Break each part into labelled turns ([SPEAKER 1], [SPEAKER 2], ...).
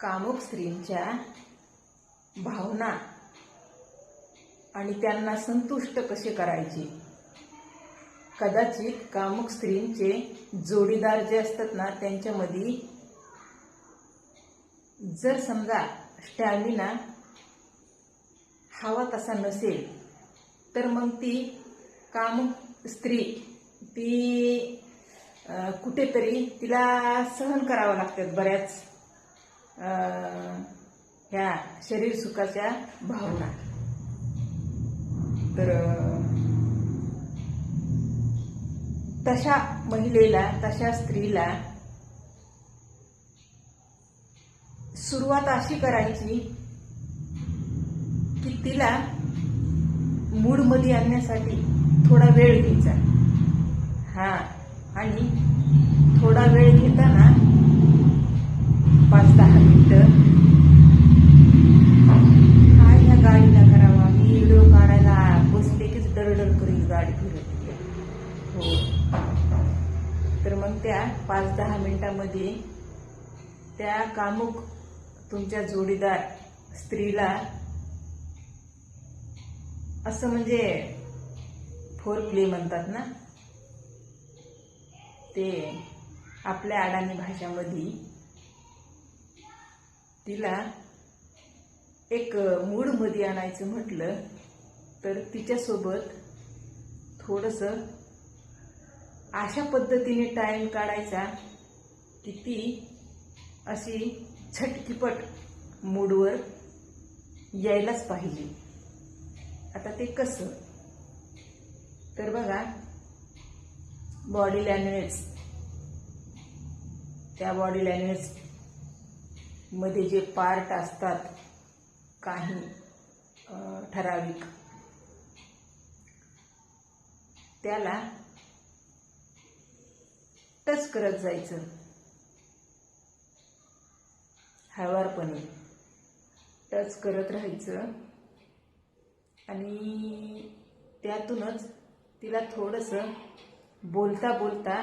[SPEAKER 1] कामुक स्त्रींच्या भावना आणि त्यांना संतुष्ट कसे करायचे. कदाचित कामुक स्त्रींचे जोडीदार जे असतात ना, त्यांच्यामध्ये जर समजा स्टॅमिना हवा तसा नसेल तर मग ती कामुक स्त्री ती कुठेतरी तिला सहन करावं लागतात बऱ्याच ह्या शरीर सुखाच्या भावना. तर तशा महिलेला, तशा स्त्रीला सुरुवात अशी करायची की तिला मूड मध्ये आणण्यासाठी थोडा वेळ घ्यायचा. आणि थोडा वेळ घेताना 5-10 मिनिटं काय या गाडीला करावा, मी व्हिडिओ काढायला बसले कीच डरडर करील गाडी फिरत. हो, तर मग त्या 5-10 मिनिटांमध्ये त्या कामुक तुमच्या जोडीदार स्त्रीला असं म्हणजे फोरप्ले म्हणतात ना, ते आपल्या अडाणी भाषामध्ये तिला एक मूड मध्ये आणायचं म्हटलं तर तिच्यासोबत थोडंसं अशा पद्धतीने टाइम काढायचा की ती अशी झटकीपट मूडवर यायलाच पाहिजे. आता ते कसं, तर बघा, बॉडी लँग्वेज, त्या बॉडी लँग्वेज मध्ये जे पार्ट असतात काही ठराविक, त्याला टच करत जायचं हळुवारपणे, टच करत राहायचं आणि त्यातूनच तिला थोडंसं बोलता बोलता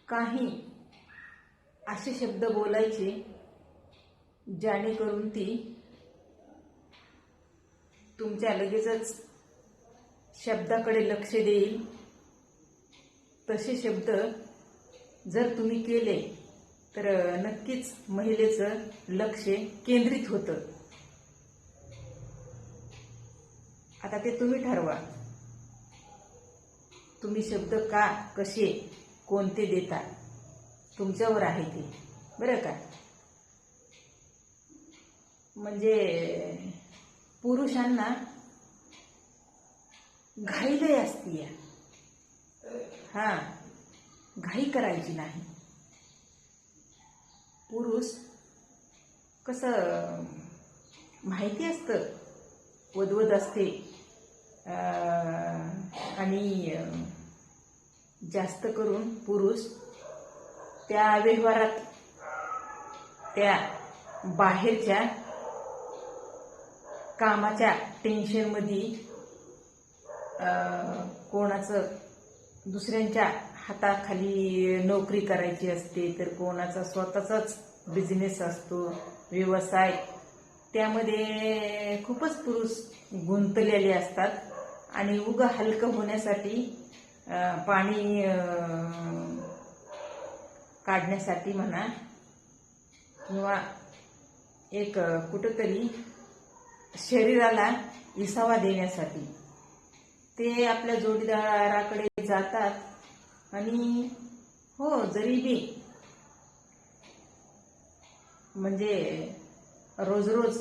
[SPEAKER 1] काही असे शब्द बोलायचे जेणेकरून ती तुमच्या लगेचच शब्दाकडे लक्ष देईल. तसे शब्द जर तुम्ही केले तर नक्कीच महिलेचं लक्ष केंद्रित होतं. आता ते तुम्ही ठरवा, तुम्ही शब्द का, कसे, कोणते देता, तुमच्यावर आहे ते, बरं का. म्हणजे पुरुषांना घाई लय असते. घाई करायची नाही. पुरुष कसं माहिती असतं, वदवद असते आणि जास्त करून पुरुष त्या व्यवहारात, त्या बाहेरच्या कामाच्या टेन्शनमध्ये कोणाचं दुसऱ्यांच्या हाताखाली नोकरी करायची असते, तर कोणाचा स्वतःचाच बिझनेस असतो, व्यवसाय, त्यामध्ये खूपच पुरुष गुंतलेले असतात. आणि उगा हलकं होण्यासाठी, पाणी काढण्यासाठी म्हणा, किंवा एक कुठंतरी शरीराला विसावा देण्यासाठी ते आपल्या जोडीदाराकडे जातात. आणि हो, जरी बी म्हणजे रोज रोज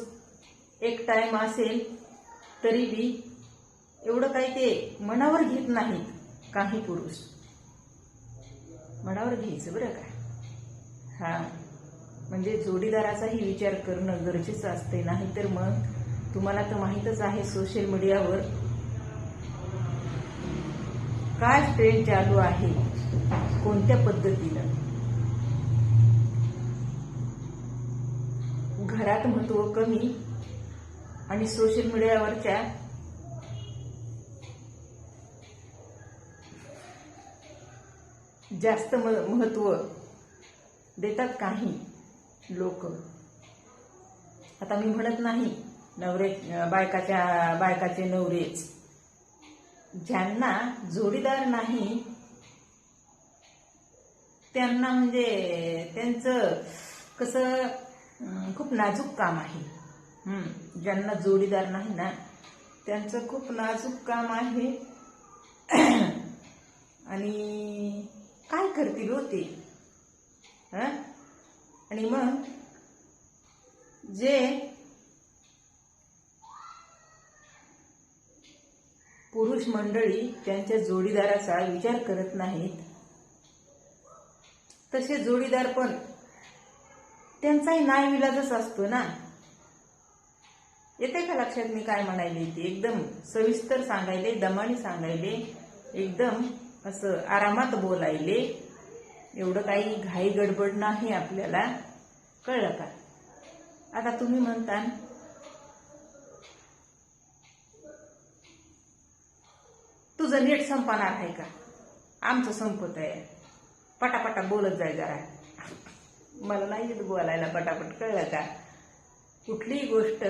[SPEAKER 1] एक टाइम असेल तरी बी एवढं काही ते मनावर घेत नाहीत. काही पुरुष मनावर घ्यायचं बरं का. म्हणजे जोडीदाराचाही विचार करणं गरजेचं असते. नाही तर मग तुम्हाला तर माहीतच आहे, सोशल मीडियावर काय ट्रेंड चालू आहे, कोणत्या पद्धतीनं. घरात महत्त्व कमी आणि सोशल मीडियावरच्या जास्त महत्त्व देतात काही. लोक. आता मी म्हणत नाही बायकाचे नवरेच, ज्यांना जोडीदार नाही त्यांना म्हणजे त्यांचं कसं खूप नाजूक काम आहे. ज्यांना जोडीदार नाही ना त्यांचं खूप नाजूक काम आहे. आणि काय करतील होते. आणि मग जे पुरुष मंडळी त्यांच्या जोडीदाराचा विचार करत नाहीत, तसे जोडीदार पण त्यांचाही नाईलाजच असतो ना. येते का लक्षात मी काय म्हणायले ते? एकदम सविस्तर सांगायले, दमाने सांगायले, एकदम असं आरामात बोलायले. एवढं काही घाई गडबड नाही आपल्याला. कळलं का? आता तुम्ही म्हणता तुझं नेट संपणार आहे का? आमचं संपत आहे. पटापटा बोलत जाय जरा. मला नाही येत बोलायला पटापट. कळलं का? कुठलीही गोष्ट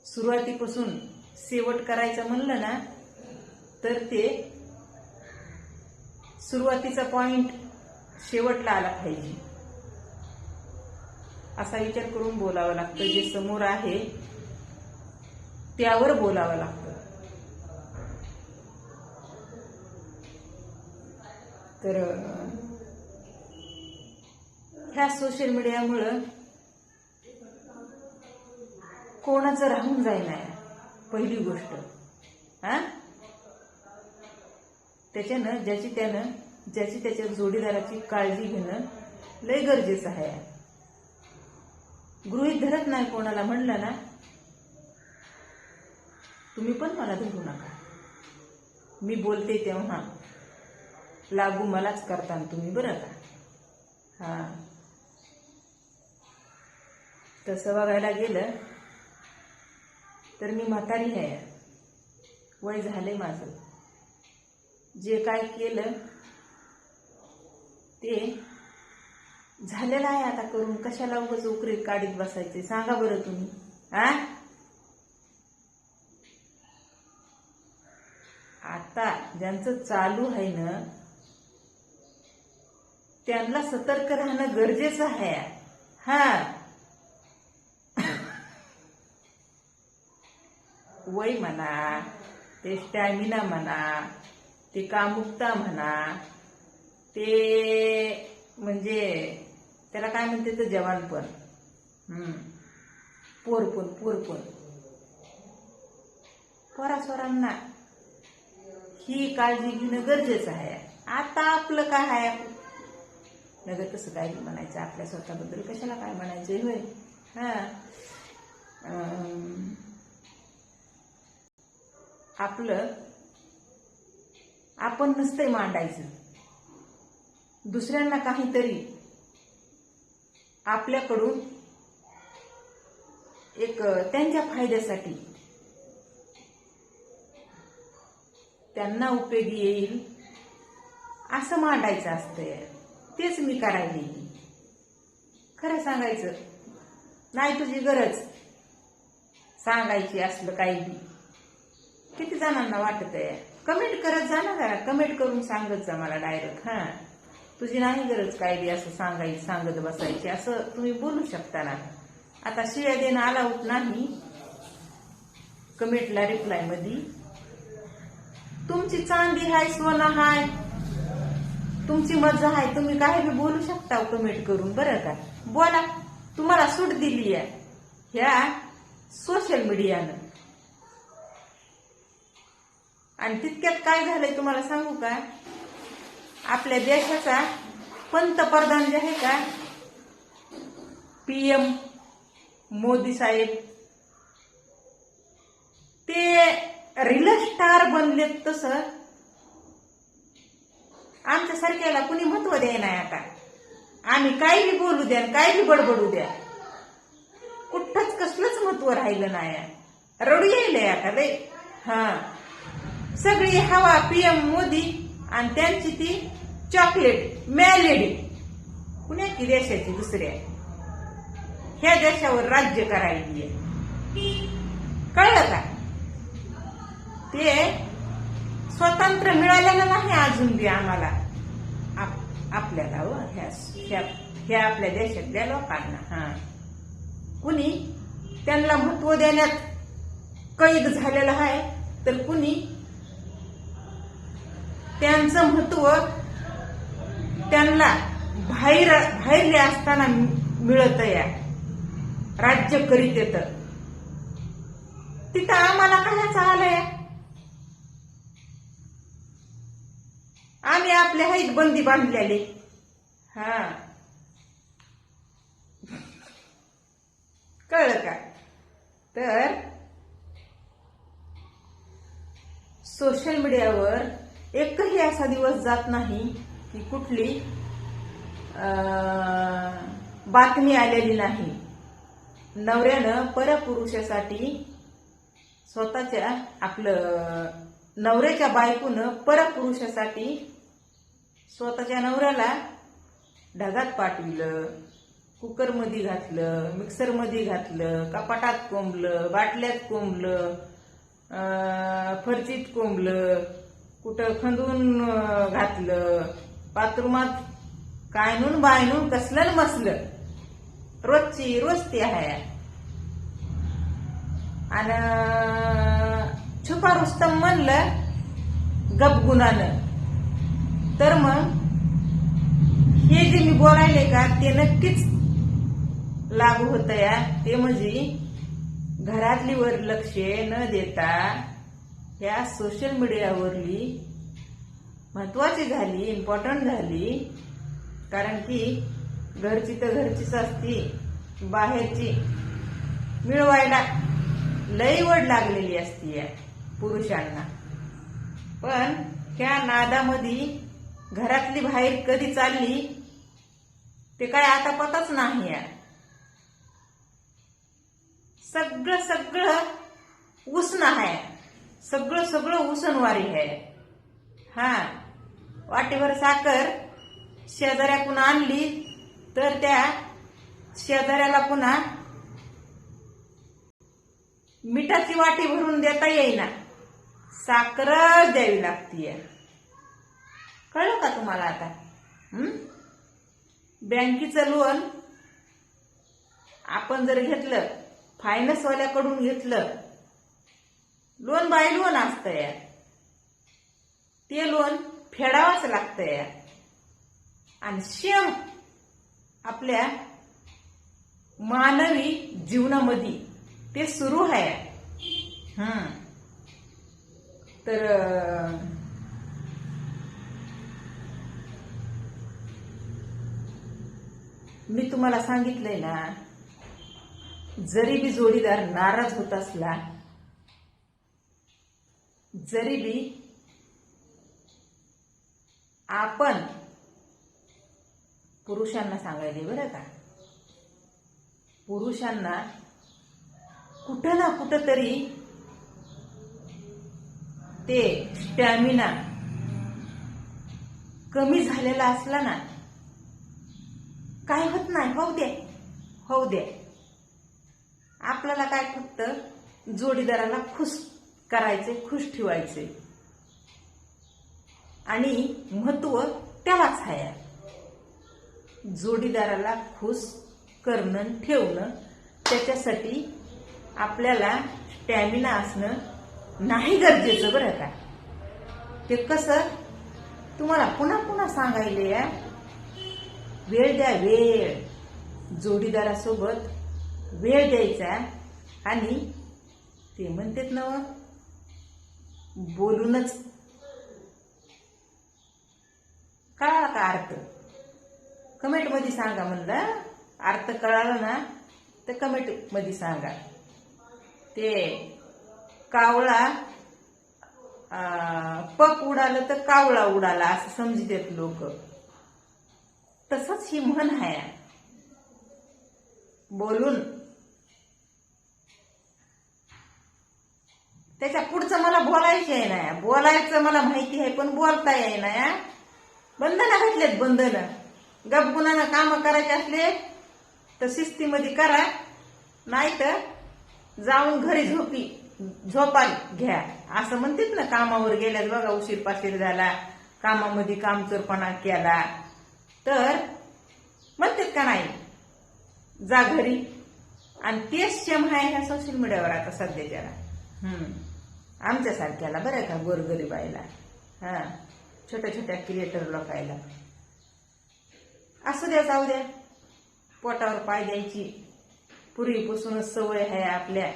[SPEAKER 1] सुरुवातीपासून शेवट करायचं म्हणलं ना तर ते सुरुवातीचा पॉइंट शेवटला आला पाहिजे. असा विचार करून बोलावं लागतं. जे समोर आहे त्यावर बोलावं लागतं. तर ह्या सोशल मीडियामुळं कोणाचं राहून जाईना पहिली गोष्ट. त्याच्यानं ज्याची त्याच्या जोडीदाराची काळजी घेणं लय गरजेचं आहे. गृहीत धरत नाही कोणाला म्हणलं ना तुम्ही पण मला धरू नका. मी बोलते तेव्हा लागू मलाच करता तुम्ही, बरं का? तसं बघायला गेलं तर मी म्हातारी आहे. वय झालंय माझं. जे काय केलं ते झालेलं आहे. आता करून कशाला उगाच उकरीत काढीत बसायचे सांगा बरं तुम्ही? आता ज्यांचं चालू आहे ना त्यांना सतर्क राहणं गरजेचं आहे. वय म्हणा, ते स्टॅमिना म्हणा, ते कामुकता म्हणा, ते म्हणजे त्याला काय म्हणते तर जवानपण, पोरपण. पोरासोरांना ही काळजी घेणं गरजेचं आहे. आता आपलं काय आहे? नगर कसं काय म्हणायचं? आपल्या स्वतःबद्दल कशाला काय म्हणायचं? होय. आपलं आपण नसतंय मांडायचं. दुसऱ्यांना काहीतरी आपल्याकडून एक त्यांच्या फायद्यासाठी त्यांना उपयोगी येईल असं मांडायचं असतंय. तेच मी करायला. खरं सांगायचं नाही तुझी गरज सांगायची असलं काही बी. किती जणांना वाटत आहे? कमेंट करत जा ना जरा. कमेंट करून सांगत जा मला डायरेक्ट. तुझी नाही गरज काय बी असं सांगत बसायची असं तुम्ही बोलू शकता ना. आता शिव्या देणं अलाउड नाही कमेंटला रिप्लाय मध्ये. तुमची चांदी हाय, सोना हाय, तुमची मजा आहे. तुम्ही काही बी बोलू शकता कमेंट करून, बरं का? बोला. तुम्हाला सूट दिली आहे ह्या सोशल मीडियानं. आणि तितक्यात काय झालंय तुम्हाला सांगू का? आपल्या देशाचा पंतप्रधान जे आहे का PM मोदी साहेब ते रील स्टार बनलेत. तसं आमच्या सारख्याला कुणी महत्व द्याय नाही. आता आम्ही काही बी बोलू द्या, काही बी बडबडू द्या, कुठंच कसलंच महत्व राहिलं नाही. रडू यायलंय आता लय. सगळी हवा PM मोदी आणि त्यांची ती चॉकलेट मॅलेडी. कुणाची देशाची दुसऱ्या ह्या देशावर राज्य करायची आहे. कळलं का? ते स्वातंत्र्य मिळालेलं नाही अजून बी आम्हाला, आपल्याला ह्या आपल्या देशातल्या लोकांना. कुणी त्यांना महत्व देण्यात कैद झालेलं आहे, तर कुणी त्यांचं महत्व त्यांना बाहेर असताना मिळत या, राज्य करीत येत. तिथं आम्हाला कायच आलंय? आम्ही आपल्या हाईत बंदी बांधलेली. कळलं का? तर सोशल मीडियावर एकही असा दिवस जात नाही की कुठली बातमी आलेली नाही. नवऱ्यानं परपुरुषासाठी स्वतःच्या नवऱ्याच्या बायकोनं परपुरुषासाठी स्वतःच्या नवऱ्याला ढगात पाठविलं, कुकरमध्ये घातलं, मिक्सरमध्ये घातलं, कपाटात कोंबलं, बाटल्यात कोंबलं, फरचीत कोंबलं, कुठं खंदून घातलं, बाथरूमात कायनून बायनून कसलं मसलं. रोज ते आहे. आणि छुपा रुस्तम म्हणलं गपगुणानं. तर मग हे जे मी बोलायले का ते नक्कीच लागू होत या. ते म्हणजे घरातलीवर लक्ष न देता या सोशल मीडियावरली महत्वाची झाली, इम्पॉर्टंट झाली. कारण की घरची तर घरचीच असती, बाहेरची मिळवायला लई वड लागलेली असती या पुरुषांना. पण ह्या नादामध्ये घरातली बाहेर कधी चालली ते काय आता पताच नाही या. सगळं उष्ण आहे, सगळं उसनवारी आहे. वाटीभर साखर शेजाऱ्याकडून आणली तर त्या शेजाऱ्याला पुन्हा मिठाची वाटी भरून देता येईना, साखरच द्यावी लागतीये. कळलं का तुम्हाला आता? बँकेचं लोन आपण जर घेतलं, फायनान्सवाल्याकडून घेतलं, लोन बाय लोन असतंय, ते लोन फेडावंच लागतंय. आणि सेम आपल्या मानवी जीवनामध्ये ते सुरू आहे. तर मी तुम्हाला सांगितलंय ना, जरी बी जोडीदार नाराज होत असला, जरी बी आपण पुरुषांना सांगायले बरं का, पुरुषांना कुठं ना कुठं तरी ते स्टॅमिना कमी झालेला असला ना, काय होत नाही, होऊ दे. आपल्याला काय फक्त जोडीदाराला खुश करायचे, खुश ठेवायचे. आणि महत्व त्यालाच आहे. जोडीदाराला खुश करणं, ठेवणं, त्याच्यासाठी आपल्याला स्टॅमिना असणं नाही गरजेचं बरं का. ते कसं तुम्हाला पुन्हा सांगायले या, वेळ द्या, वेळ. जोडीदारासोबत वेळ द्यायचा. आणि ते म्हणतात ना, बोलूनच कळाला का अर्थ? कमेंट मध्ये सांगा. म्हणलं अर्थ कळाला ना तर कमेंट मध्ये सांगा. ते कावळा पक उडालं तर कावळा उडाला असं समजतात लोक. तसंच ही म्हण आहे. बोलून त्याच्या पुढचं मला बोलायचं आहे ना, बोलायचं मला माहिती आहे पण बोलता येईना. बंधनं घातलेत, बंधनं. गपगुणानं काम करायचे असले तर शिस्तीमध्ये करा, नाही तर जाऊन घरी झोपा घ्या. असं म्हणतात ना, कामावर गेल्यास बघा उशीर पाशीर झाला, कामामध्ये कामचोरपणा केला तर म्हणतात का नाही, जा घरी. आणि तेच सेम आहे ह्या सोशल मीडियावर आता सध्याच्याला. आमच्यासारख्याला बरं का, गोरगरीबाईला, छोट्या छोट्या क्रिएटर लोकायला. असू द्या, जाऊ द्या, पोटावर पाय द्यायची पूर्वीपासूनच सवय आहे आपल्या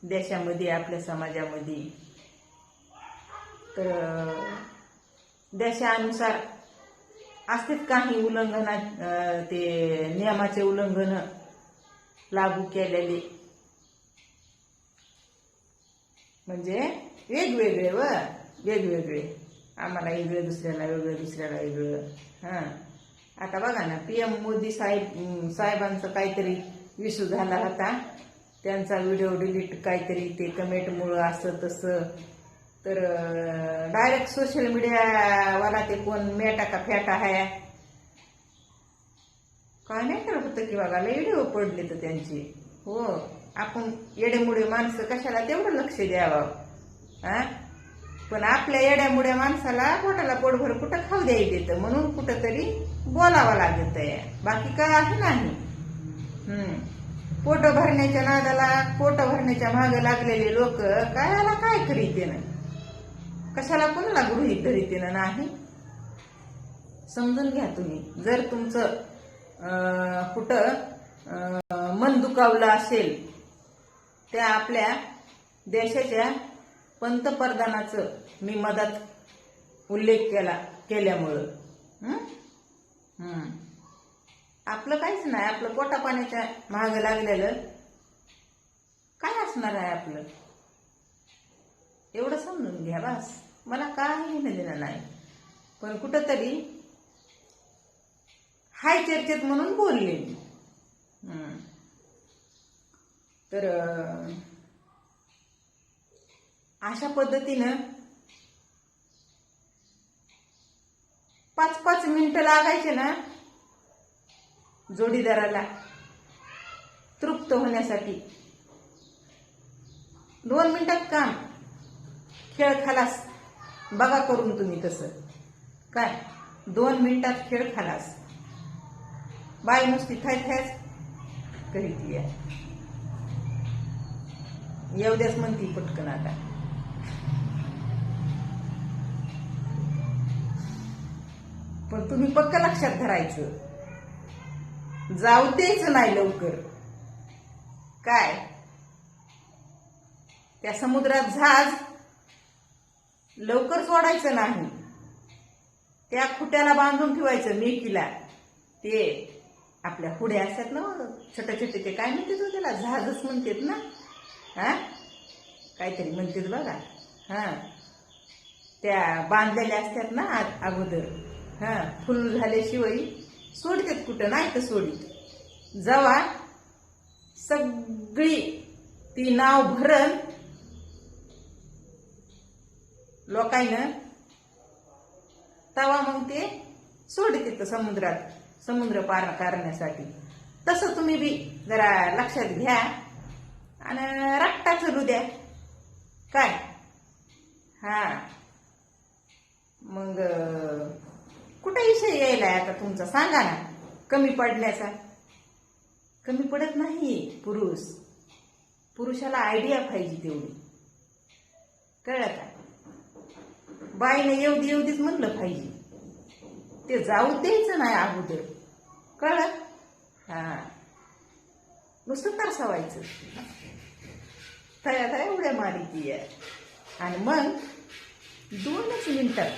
[SPEAKER 1] देशामध्ये, आपल्या समाजामध्ये. तर देशानुसार असतेच काही उल्लंघना, ते नियमाचे उल्लंघन लागू केलेले, म्हणजे वेगवेगळे वेगवेगळे, आम्हाला वेगळं, दुसऱ्याला वेगळं, दुसऱ्याला वेगळं. आता बघा ना, PM मोदी साहेबांचं काहीतरी इश्यू झाला होता, त्यांचा व्हिडिओ डिलीट काहीतरी ते कमेंटमुळं असं तसं. तर डायरेक्ट सोशल मीडियावाला ते कोण मेटा का फेटा आहे काय नाही करत होतं की बघा, लय व्हिडिओ पडले तर त्यांचे. हो, आपण येडेमुडे माणसं कशाला तेवढं लक्ष द्यावं. पण आपल्या येड्यामुड्या माणसाला पोटाला पोटभर कुठं खाऊ द्यायला देतं, म्हणून कुठं तरी बोलावं लागत आहे, बाकी काय आहे नाही. पोट भरण्याच्या नादाला, पोट भरण्याच्या मागे लागलेले लोक कायला काय करीते ना, कशाला कोणाला गृहीत धरीते ना नाही. समजून घ्या तुम्ही. जर तुमचं कुठं मन दुखावलं असेल, त्या आपल्या देशाच्या पंतप्रधानाचं मी मदत उल्लेख केल्यामुळं आपलं काहीच नाही, आपलं पोटा पाण्याच्या महाग लागलेलं काय असणार आहे आपलं, एवढं समजून घ्या बस. मला काही देणं नाही, पण कुठंतरी हाय चर्चेत म्हणून बोलले. तर अशा पद्धतीनं 5-5 मिनिटं लागायचे ना जोडीदाराला तृप्त होण्यासाठी. 2 मिनिटात काम, खेळ खलास. बघा करून तुम्ही तसं काय, 2 मिनिटात खेळ खलास. बाई नुसती थायच करीती आहे, एवढ्याच म्हणती पटकन. आता पण तुम्ही पक्क लक्षात धरायचं, जाऊ द्यायचं नाही लवकर. काय त्या समुद्रात जहाज लवकर सोडायचं नाही, त्या खुट्याला बांधून ठेवायचं मेकीला. ते आपल्या हुड्या असतात ना छोटे छोटे, ते काय म्हणतात त्याला, जहाजच म्हणतात ना, काहीतरी म्हणतात बघा. त्या बांधलेल्या असतात ना अगोदर, फुल झाल्याशिवाय सोडतात कुठं नाही तर सोडित. जेव्हा सगळी ती नाव भरण लोकांना, तेव्हा मग ते सोडतात समुद्रात, समुद्र पार करण्यासाठी. तसं तुम्ही बी जरा लक्षात घ्या आणि रट्टा चलू द्या. काय मग कुठं विषय यायला आता तुमचा, सांगा ना. कमी पडण्याचा, कमी पडत नाही पुरुषाला आयडिया पाहिजे तेवढी, कळलं का. बाईने एवढीच म्हणलं पाहिजे, ते जाऊ द्यायचं नाही अगोदर, कळलं. नुसतं तरसावायचं, तया एवढ्या मारिती आहे. आणि मग 2च मिनिटात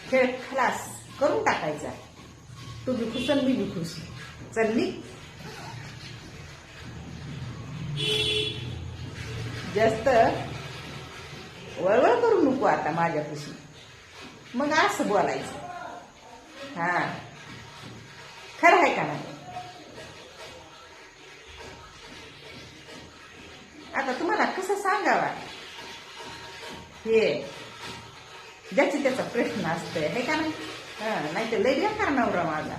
[SPEAKER 1] खेळ खलास करून टाकायचा. तू बी खुश आणि मी बी खुश. चलली जास्त वळवळ करू नको आता माझ्यापाशी. मग असं बोलायचं. खरं आहे का नाही. आता तुम्हाला कसं सांगावा हे, ज्याची त्याचा प्रश्न असतोय, हे का नाही. नाही तर लय बेकार नवरा माझा.